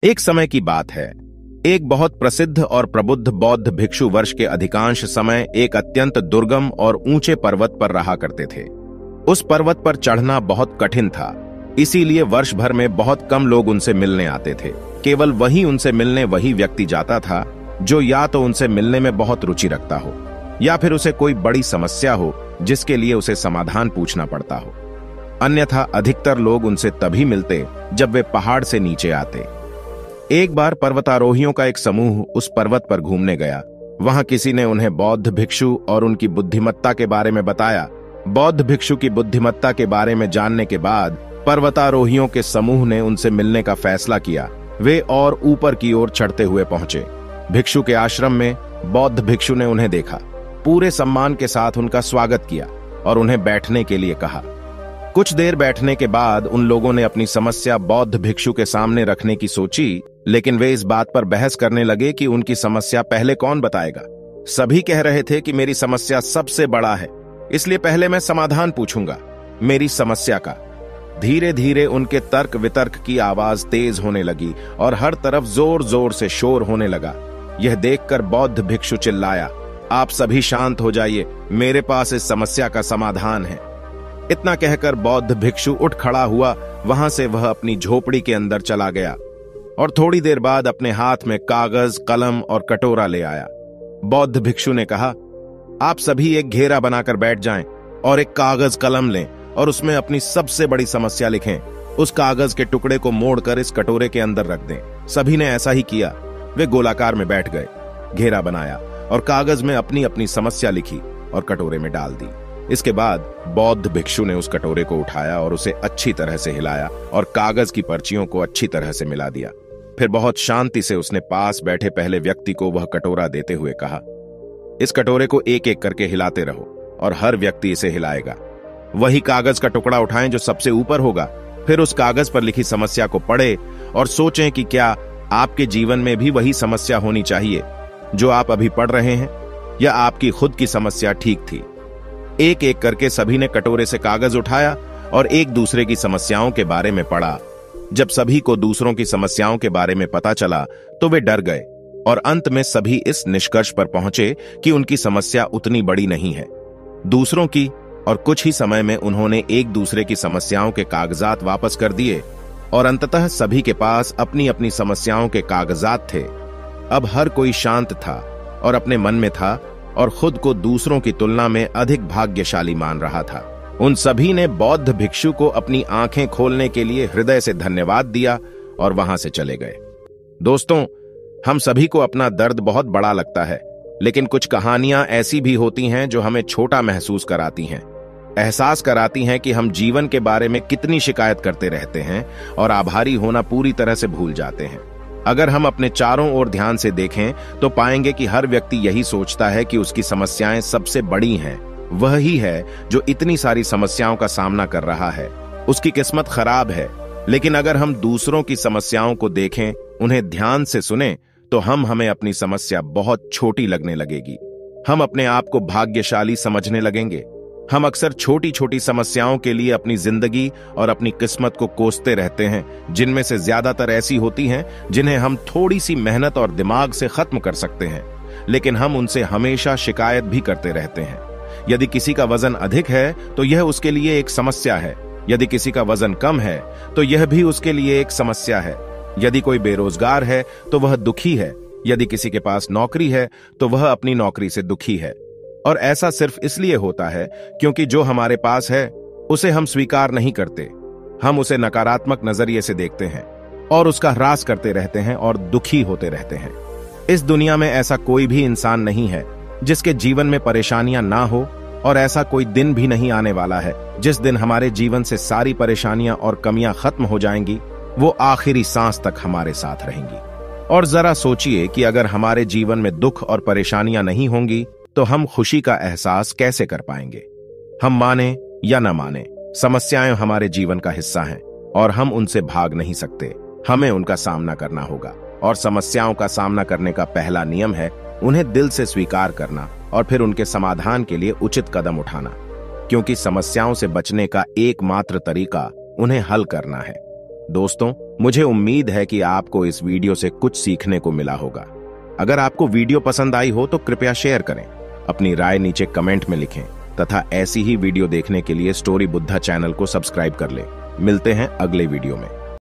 एक समय की बात है। एक बहुत प्रसिद्ध और प्रबुद्ध बौद्ध भिक्षु वर्ष के अधिकांश समय एक अत्यंत दुर्गम और ऊंचे पर्वत पर रहा करते थे। उस पर्वत पर चढ़ना बहुत कठिन था, इसीलिए वर्ष भर में बहुत कम लोग उनसे मिलने आते थे। केवल उनसे मिलने वही व्यक्ति जाता था जो या तो उनसे मिलने में बहुत रुचि रखता हो या फिर उसे कोई बड़ी समस्या हो जिसके लिए उसे समाधान पूछना पड़ता हो। अन्यथा अधिकतर लोग उनसे तभी मिलते जब वे पहाड़ से नीचे आते। एक बार पर्वतारोहियों का एक समूह उस पर्वत पर घूमने गया। वहां किसी ने उन्हें बौद्ध भिक्षु और उनकी बुद्धिमत्ता के बारे में बताया। बौद्ध भिक्षु की बुद्धिमत्ता के बारे में जानने के बाद पर्वतारोहियों के समूह ने उनसे मिलने का फैसला किया। वे और ऊपर की ओर चढ़ते हुए पहुंचे। भिक्षु के आश्रम में बौद्ध भिक्षु ने उन्हें देखा, पूरे सम्मान के साथ उनका स्वागत किया और उन्हें बैठने के लिए कहा। कुछ देर बैठने के बाद उन लोगों ने अपनी समस्या बौद्ध भिक्षु के सामने रखने की सोची, लेकिन वे इस बात पर बहस करने लगे कि उनकी समस्या पहले कौन बताएगा। सभी कह रहे थे कि मेरी समस्या सबसे बड़ा है, इसलिए पहले मैं समाधान पूछूंगा मेरी समस्या का। धीरे धीरे उनके तर्क वितर्क की आवाज तेज होने लगी और हर तरफ जोर जोर से शोर होने लगा। यह देखकर बौद्ध भिक्षु चिल्लाया, आप सभी शांत हो जाइए, मेरे पास इस समस्या का समाधान है। इतना कहकर बौद्ध भिक्षु उठ खड़ा हुआ। वहां से वह अपनी झोपड़ी के अंदर चला गया और थोड़ी देर बाद अपने हाथ में कागज, कलम और कटोरा ले आया। बौद्ध भिक्षु ने कहा, आप सभी एक घेरा बनाकर बैठ जाएं और एक कागज कलम लें और उसमें अपनी सबसे बड़ी समस्या लिखें। उस कागज के टुकड़े को मोड़कर इस कटोरे के अंदर रख दें। सभी ने ऐसा ही किया। वे गोलाकार में बैठ गए, घेरा बनाया और कागज में अपनी अपनी समस्या लिखी और कटोरे में डाल दी। इसके बाद बौद्ध भिक्षु ने उस कटोरे को उठाया और उसे अच्छी तरह से हिलाया और कागज की पर्चियों को अच्छी तरह से मिला दिया। फिर बहुत शांति से उसने पास बैठे पहले व्यक्ति को वह कटोरा देते हुए कहा, इस कटोरे को एक एक करके हिलाते रहो और हर व्यक्ति इसे हिलाएगा। वही कागज का टुकड़ा उठाएं जो सबसे ऊपर होगा। फिर उस कागज पर लिखी समस्या को पढ़े और सोचें कि क्या आपके जीवन में भी वही समस्या होनी चाहिए जो आप अभी पढ़ रहे हैं, या आपकी खुद की समस्या ठीक थी। एक एक करके सभी ने कटोरे से कागज उठाया और एक दूसरे की समस्याओं के बारे में पढ़ा। जब सभी को दूसरों की समस्याओं के बारे में पता चला तो वे डर गए और अंत में सभी इस निष्कर्ष पर पहुंचे कि उनकी समस्या उतनी बड़ी नहीं है दूसरों की, और कुछ ही समय में उन्होंने एक दूसरे की समस्याओं के कागजात वापस कर दिए और अंततः सभी के पास अपनी अपनी समस्याओं के कागजात थे। अब हर कोई शांत था और अपने मन में था और खुद को दूसरों की तुलना में अधिक भाग्यशाली मान रहा था। उन सभी ने बौद्ध भिक्षु को अपनी आंखें खोलने के लिए हृदय से धन्यवाद दिया और वहां से चले गए। दोस्तों, हम सभी को अपना दर्द बहुत बड़ा लगता है, लेकिन कुछ कहानियां ऐसी भी होती हैं जो हमें छोटा महसूस कराती हैं, एहसास कराती हैं कि हम जीवन के बारे में कितनी शिकायत करते रहते हैं और आभारी होना पूरी तरह से भूल जाते हैं। अगर हम अपने चारों ओर ध्यान से देखें तो पाएंगे कि हर व्यक्ति यही सोचता है कि उसकी समस्याएं सबसे बड़ी हैं। वह ही है जो इतनी सारी समस्याओं का सामना कर रहा है। उसकी किस्मत खराब है। लेकिन अगर हम दूसरों की समस्याओं को देखें, उन्हें ध्यान से सुनें, तो हमें अपनी समस्या बहुत छोटी लगने लगेगी। हम अपने आप को भाग्यशाली समझने लगेंगे। हम अक्सर छोटी छोटी समस्याओं के लिए अपनी जिंदगी और अपनी किस्मत को कोसते रहते हैं, जिनमें से ज्यादातर ऐसी होती हैं जिन्हें हम थोड़ी सी मेहनत और दिमाग से खत्म कर सकते हैं, लेकिन हम उनसे हमेशा शिकायत भी करते रहते हैं। यदि किसी का वजन अधिक है तो यह उसके लिए एक समस्या है। यदि किसी का वजन कम है तो यह भी उसके लिए एक समस्या है। यदि कोई बेरोजगार है तो वह दुखी है। यदि किसी के पास नौकरी है तो वह अपनी नौकरी से दुखी है। और ऐसा सिर्फ इसलिए होता है क्योंकि जो हमारे पास है उसे हम स्वीकार नहीं करते। हम उसे नकारात्मक नजरिए से देखते हैं और उसका ह्रास करते रहते हैं और दुखी होते रहते हैं। इस दुनिया में ऐसा कोई भी इंसान नहीं है जिसके जीवन में परेशानियां ना हो, और ऐसा कोई दिन भी नहीं आने वाला है जिस दिन हमारे जीवन से सारी परेशानियां और कमियां खत्म हो जाएंगी। वो आखिरी सांस तक हमारे साथ रहेंगी। और जरा सोचिए कि अगर हमारे जीवन में दुख और परेशानियां नहीं होंगी तो हम खुशी का एहसास कैसे कर पाएंगे। हम माने या न माने, समस्याएं हमारे जीवन का हिस्सा हैं और हम उनसे भाग नहीं सकते। हमें उनका सामना करना होगा, और समस्याओं का सामना करने का पहला नियम है उन्हें दिल से स्वीकार करना और फिर उनके समाधान के लिए उचित कदम उठाना, क्योंकि समस्याओं से बचने का एकमात्र तरीका उन्हें हल करना है। दोस्तों, मुझे उम्मीद है कि आपको इस वीडियो से कुछ सीखने को मिला होगा। अगर आपको वीडियो पसंद आई हो तो कृपया शेयर करें, अपनी राय नीचे कमेंट में लिखें तथा ऐसी ही वीडियो देखने के लिए स्टोरी बुद्धा चैनल को सब्सक्राइब कर लें। मिलते हैं अगले वीडियो में।